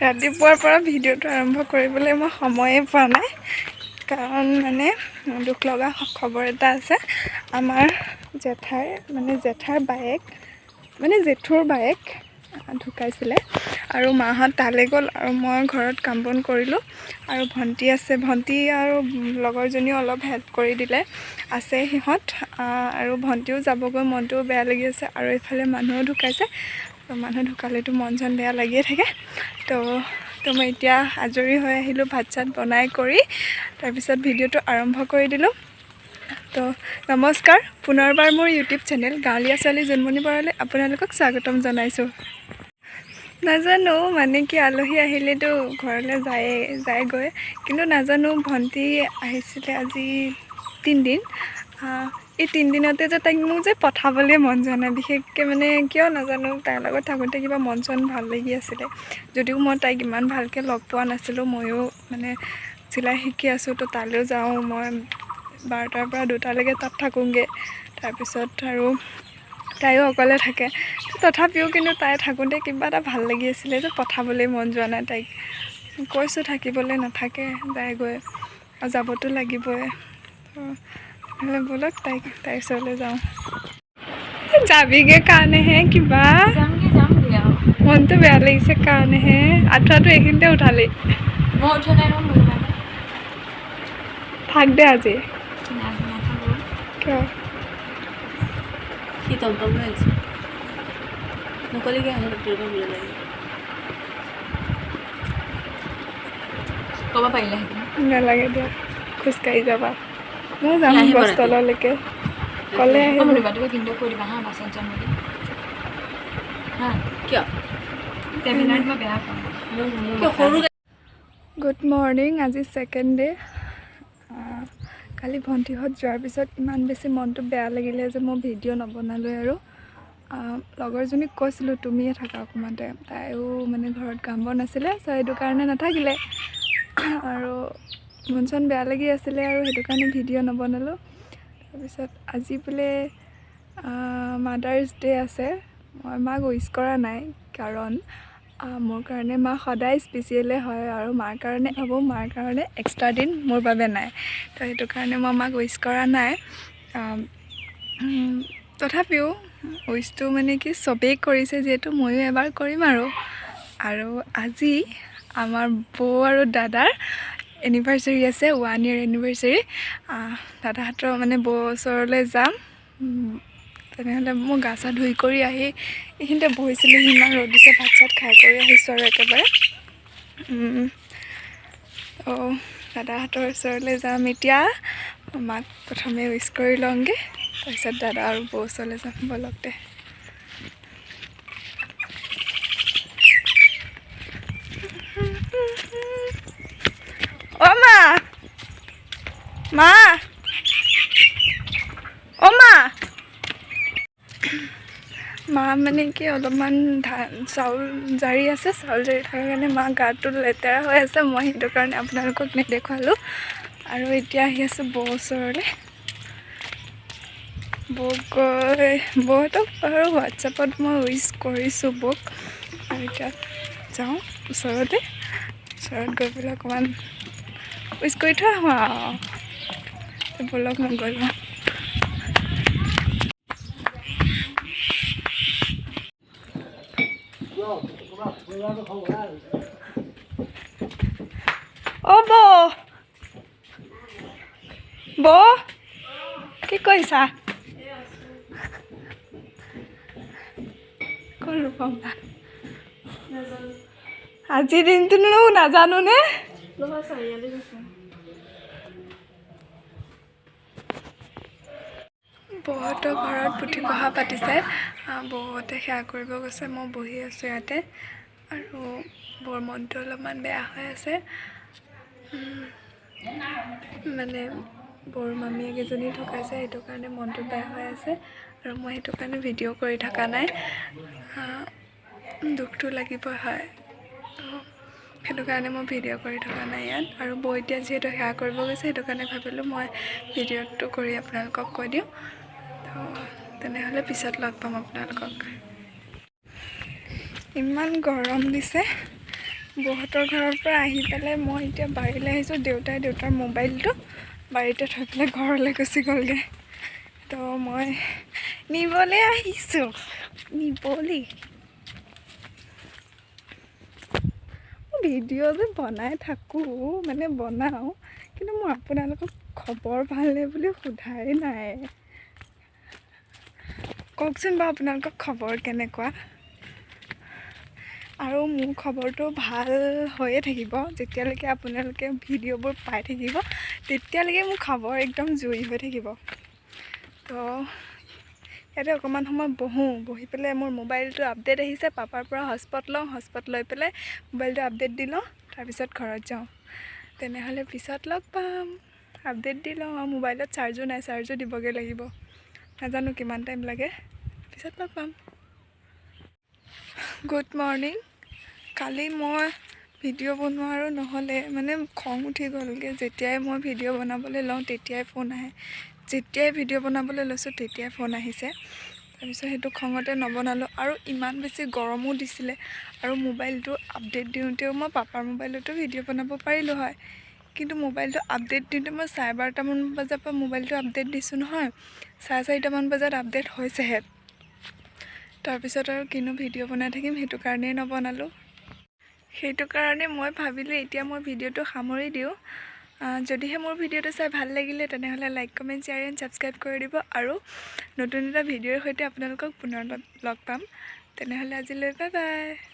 ৰাতিপুৱাৰ পৰা ভিডিঅ'টো আৰম্ভ কৰিবলৈ মই সময়ে পোৱা নাই কাৰণ মানে দুখ লগা খবৰ এটা আছে আমাৰ জেঠাৰ বায়েক জেঠুৰ বায়েক ঢুকাইছিলে আৰু মাহঁত তালৈ গ'ল আৰু মই ঘৰত কাম বন কৰিলোঁ আৰু ভণ্টি আছে ভণ্টি আৰু লগৰজনীও অলপ হেল্প কৰি দিলে আছে সিহঁত আৰু ভণ্টিও যাবগৈ মনটোও বেয়া লাগি আছে আৰু এইফালে মানুহো ঢুকাইছে মানুহ ঢুকালেতো মন চন বেয়া লাগিয়ে থাকে তো মই এতিয়া আজৰি হৈ আহিলোঁ ভাত চাত বনাই কৰি তাৰপিছত ভিডিঅ'টো আৰম্ভ কৰি দিলোঁ তো নমস্কাৰ পুনৰবাৰ মোৰ ইউটিউব চেনেল গাঁৱলীয়া ছোৱালী জন্মনি বৰালৈ আপোনালোকক স্বাগতম জনাইছোঁ নাজানো মানে কি আলহী আহিলেতো ঘৰলৈ যায়গৈ কিন্তু নাজানো ভণ্টি আহিছিলে আজি 3 দিন এই 3 দিনতে যে তাইক মোক যে পঠাবলৈ মন যোৱা নাই বিশেষকৈ মানে কিয় নাজানো তাইৰ লগত থাকোঁতে কিবা মন চন ভাল লাগি আছিলে যদিও মই তাইক ইমান ভালকৈ লগ পোৱা নাছিলোঁ ময়ো মানে চিলাই শিকি আছোঁ তো তালৈও যাওঁ মই 12টাৰ পৰা 2টালৈকে তাত থাকোঁগৈ তাৰপিছত আৰু তাইও অকলে থাকে তথাপিও কিন্তু তাই থাকোঁতে কিবা এটা ভাল লাগি আছিলে যে পঠাবলৈ মন যোৱা নাই তাইক কৈছোঁ থাকিবলৈ নাথাকে যায়গৈ আৰু যাবতো লাগিবই নহ'লে ব'লক তাইৰ ওচৰলৈ যাওঁ যাবিগৈ কাৰণেহে কিবা মনটো বেয়া লাগিছে কাৰণেহে আঁঠুৱাটো এইখিনিতে উঠালি মই উঠা নাই থাক দে আজি কিয় কি টমটম লৈ আহিছে নকলিগৈ আহে ডক্টৰটো বোলে লাগে ক'ব পাৰিলে নালাগে দিয়া খোজকাঢ়ি যাবা মই যাম গছতললৈকে ক'লে আহিব ৰাতিপুৱা কিন্তু কৈ দিবা হা বাছত যাম বুলি হা কিয় টেবলেট মই বেয়া পাওঁ কিয় সৰু গুড মৰ্ণিং আজি ছেকেণ্ড ডে কালি ভণ্টিহঁত যোৱাৰ পিছত ইমান বেছি মনটো বেয়া লাগিলে যে মই ভিডিঅ' নবনালোৱে আৰু লগৰজনীক কৈছিলোঁ তুমিয়ে থাকা অকণমানতে তাইও মানে ঘৰত কাম বন আছিলে চ' সেইটো কাৰণে নাথাকিলে আৰু মন চন বেয়া লাগি আছিলে আৰু সেইটো কাৰণে ভিডিঅ' নবনালোঁ তাৰপিছত আজি বোলে মাদাৰ্ছ ডে আছে মই মাক উইচ কৰা নাই কাৰণ মোৰ কাৰণে মা সদায় স্পেচিয়েলে হয় আৰু মাৰ কাৰণে ভাবোঁ মাৰ কাৰণে এক্সট্ৰা দিন মোৰ বাবে নাই তো সেইটো কাৰণে মই মাক উইচ কৰা নাই তথাপিও উইচটো মানে কি চবেই কৰিছে যিহেতু ময়ো এবাৰ কৰিম আৰু আজি আমাৰ বৌ আৰু দাদাৰ এনিভাৰ্চাৰী আছে 1 year এনিভাৰ্চাৰী দাদাহঁতৰ মানে বৌ ওচৰলৈ যাম তেনেহ'লে মই গা চা ধুই কৰি আহি এইখিনিতে বহিছিলোঁ ইমান ৰ'দ দিছে ভাত চাত খাই কৰি আহিছোঁ আৰু একেবাৰে দাদাহঁতৰ ওচৰলৈ যাম এতিয়া মাক প্ৰথমে উইচ কৰি লওঁগৈ তাৰপিছত দাদা আৰু বৌ ওচৰলৈ যাম ব'লক দে মা মা মানে কি অলপমান চাউল জাৰি আছে চাউল জাৰি থকাৰ কাৰণে মা গাটো লেতেৰা হৈ আছে মই সেইটো কাৰণে আপোনালোকক নেদেখুৱালোঁ আৰু এতিয়া আহি আছোঁ বৌ ওচৰলৈ বৌহঁতক আৰু হোৱাটছএপত মই উইচ কৰিছোঁ বৌক আৰু এতিয়া যাওঁ ওচৰত গৈ পেলাই অকণমান উইচ কৰি থৈ আহোঁ আৰু ব'লক মই গৈ লওঁ বৌ কি কৰিছা আজিৰ দিনটোনো নাজানো নে বৌহঁতৰ ঘৰত পুথি পঢ়া পাতিছে বৌহঁতে সেয়া কৰিব গৈছে মই বহি আছোঁ ইয়াতে আৰু বৰ মনটো অলপমান বেয়া হৈ আছে মানে বৰ মামীয়েক এজনী ঢুকাইছে সেইটো কাৰণে মনটো বেয়া হৈ আছে আৰু মই সেইটো কাৰণে ভিডিঅ' কৰি থকা নাই দুখটো লাগিবই হয় সেইটো কাৰণে মই ভিডিঅ' কৰি থকা নাই ইয়াত আৰু বৌ এতিয়া যিহেতু সেয়া কৰিব গৈছে সেইটো কাৰণে ভাবিলোঁ মই ভিডিঅ'টো কৰি আপোনালোকক কৈ দিওঁ তো তেনেহ'লে পিছত লগ পাম আপোনালোকক ইমান গৰম দিছে বৌহঁতৰ ঘৰৰ পৰা আহি পেলাই মই এতিয়া বাৰীলৈ আহিছোঁ। দেউতাৰ মোবাইলটো বাৰীতে থৈ পেলাই ঘৰলৈ গুচি গ'লগৈ। তো মই নিবলৈ আহিছোঁ, নিবলৈ। ভিডিঅ' যে বনাই থাকোঁ, মানে বনাওঁ, কিন্তু মই আপোনালোকক খবৰ ভালনে বুলি সোধাই নাই। কওকচোন বাৰু আপোনালোকক খবৰ কেনেকুৱা? আৰু মোৰ খবৰটো ভাল হৈয়ে থাকিব। যেতিয়ালৈকে আপোনালোকে ভিডিঅ'বোৰ পাই থাকিব, তেতিয়ালৈকে মোৰ খবৰ একদম জুই হৈ থাকিব। তো ইয়াতে অকণমান সময় বহি পেলাই মোৰ মোবাইলটো আপডেট আহিছে। পাপাৰ পৰা হটস্পট লওঁ, হটস্পট লৈ পেলাই মোবাইলটো আপডেট দি লওঁ, তাৰপিছত ঘৰত যাওঁ। তেনেহ'লে পিছত লগ পাম। আপডেট দি লওঁ। আৰু মোবাইলত চাৰ্জো নাই, চাৰ্জো দিবগৈ লাগিব। নাজানো কিমান টাইম লাগে, পিছত লগ পাম। Good morning. কালি মই ভিডিঅ' বনোৱাৰো নহ'লে, মানে খং উঠি গ'লগৈ। যেতিয়াই মই ভিডিঅ' বনাবলৈ লওঁ তেতিয়াই ফোন আহে, যেতিয়াই ভিডিঅ' বনাবলৈ লৈছোঁ তেতিয়াই ফোন আহিছে। তাৰপিছত সেইটো খঙতে নবনালোঁ। আৰু ইমান বেছি গৰমো দিছিলে। আৰু মোবাইলটো আপডেট দিওঁতেও মই পাপাৰ মোবাইলতো ভিডিঅ' বনাব পাৰিলোঁ হয়, কিন্তু মোবাইলটো আপডেট দিওঁতে মই 12:30মান বজাৰ পৰা মোবাইলটো আপডেট দিছোঁ নহয়, 4:30মান বজাত আপডেট হৈছেহে। তাৰপিছত আৰু কিনো ভিডিঅ' বনাই থাকিম, সেইটো কাৰণেই নবনালোঁ। সেইটো কাৰণে মই ভাবিলোঁ এতিয়া মই ভিডিঅ'টো সামৰি দিওঁ। যদিহে মোৰ ভিডিঅ'টো চাই ভাল লাগিলে তেনেহ'লে like, comment, share and subscribe কৰি দিব। আৰু নতুন এটা ভিডিঅ'ৰ সৈতে আপোনালোকক পুনৰ লগ পাম। তেনেহ'লে আজিলৈ বাই বাই।